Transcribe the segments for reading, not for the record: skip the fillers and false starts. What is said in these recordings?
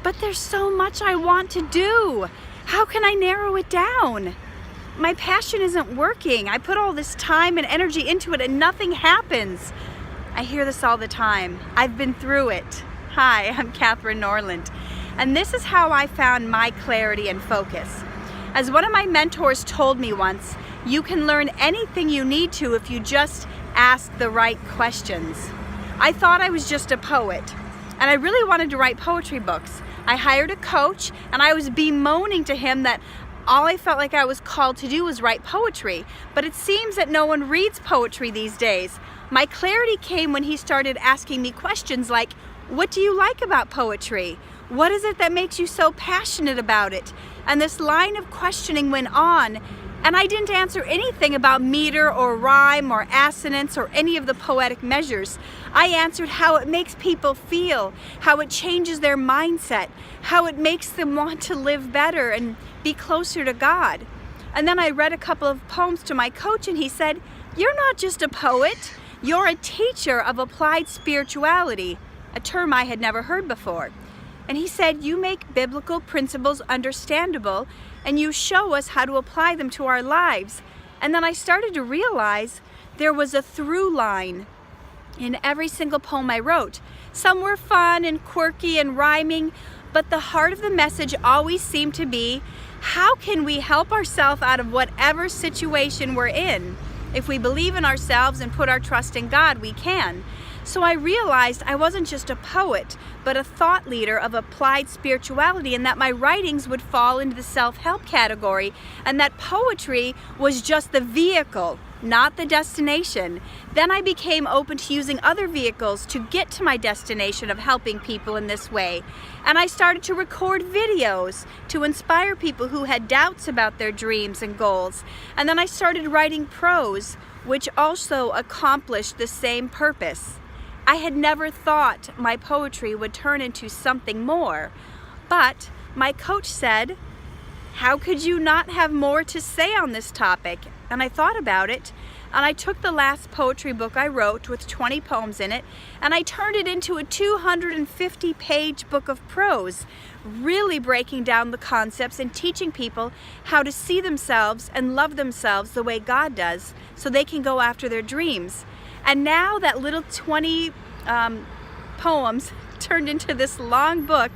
but there's so much I want to do. How can I narrow it down? My passion isn't working. I put all this time and energy into it and nothing happens. I hear this all the time. I've been through it. Hi, I'm Catherine Norland, and this is how I found my clarity and focus. As one of my mentors told me once, you can learn anything you need to if you just ask the right questions. I thought I was just a poet, and I really wanted to write poetry books. I hired a coach, and I was bemoaning to him that all I felt like I was called to do was write poetry, but it seems that no one reads poetry these days. My clarity came when he started asking me questions like, what do you like about poetry? What is it that makes you so passionate about it? And this line of questioning went on, and I didn't answer anything about meter or rhyme or assonance or any of the poetic measures. I answered how it makes people feel, how it changes their mindset, how it makes them want to live better and be closer to God. And then I read a couple of poems to my coach, and he said, you're not just a poet, you're a teacher of applied spirituality, a term I had never heard before. And he said, you make biblical principles understandable, and you show us how to apply them to our lives. And then I started to realize there was a through line in every single poem I wrote. Some were fun and quirky and rhyming, but the heart of the message always seemed to be, how can we help ourselves out of whatever situation we're in? If we believe in ourselves and put our trust in God, we can. So I realized I wasn't just a poet, but a thought leader of applied spirituality, and that my writings would fall into the self-help category, and that poetry was just the vehicle, not the destination. Then I became open to using other vehicles to get to my destination of helping people in this way. And I started to record videos to inspire people who had doubts about their dreams and goals. And then I started writing prose, which also accomplished the same purpose. I had never thought my poetry would turn into something more, but my coach said, how could you not have more to say on this topic? And I thought about it, and I took the last poetry book I wrote with 20 poems in it, and I turned it into a 250-page book of prose, really breaking down the concepts and teaching people how to see themselves and love themselves the way God does, so they can go after their dreams. And now that little 20 poems turned into this long book,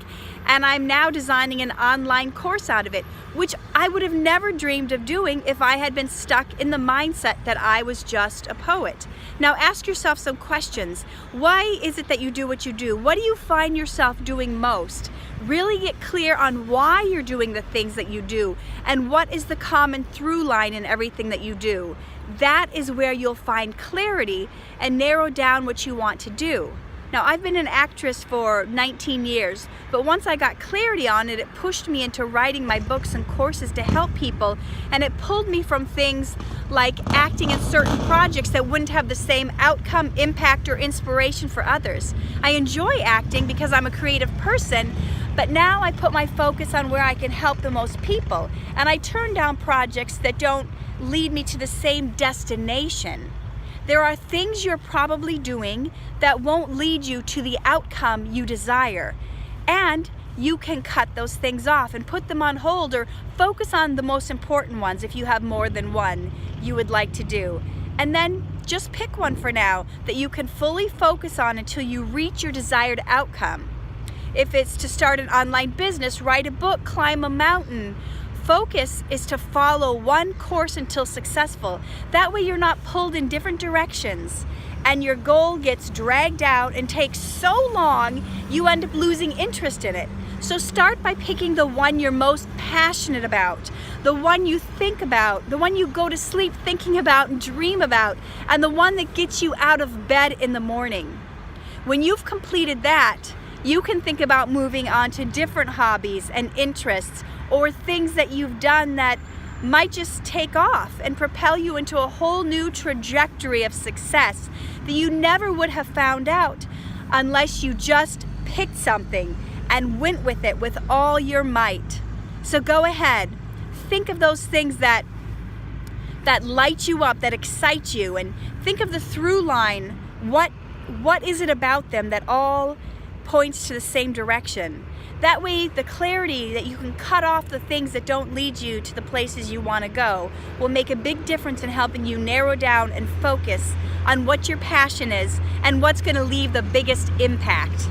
and I'm now designing an online course out of it, which I would have never dreamed of doing if I had been stuck in the mindset that I was just a poet. Now ask yourself some questions. Why is it that you do what you do? What do you find yourself doing most? Really get clear on why you're doing the things that you do, and what is the common through line in everything that you do. That is where you'll find clarity and narrow down what you want to do. Now, I've been an actress for 19 years, but once I got clarity on it, it pushed me into writing my books and courses to help people, and it pulled me from things like acting in certain projects that wouldn't have the same outcome, impact, or inspiration for others. I enjoy acting because I'm a creative person, but now I put my focus on where I can help the most people, and I turn down projects that don't lead me to the same destination. There are things you're probably doing that won't lead you to the outcome you desire, and you can cut those things off and put them on hold, or focus on the most important ones if you have more than one you would like to do. And then just pick one for now that you can fully focus on until you reach your desired outcome. If it's to start an online business, write a book, climb a mountain, focus is to follow one course until successful. That way you're not pulled in different directions and your goal gets dragged out and takes so long you end up losing interest in it. So start by picking the one you're most passionate about, the one you think about, the one you go to sleep thinking about and dream about, and the one that gets you out of bed in the morning. When you've completed that, you can think about moving on to different hobbies and interests, or things that you've done that might just take off and propel you into a whole new trajectory of success that you never would have found out unless you just picked something and went with it with all your might. So go ahead, think of those things that light you up, that excite you, and think of the through line. What is it about them that all points to the same direction. That way, the clarity that you can cut off the things that don't lead you to the places you want to go will make a big difference in helping you narrow down and focus on what your passion is and what's going to leave the biggest impact.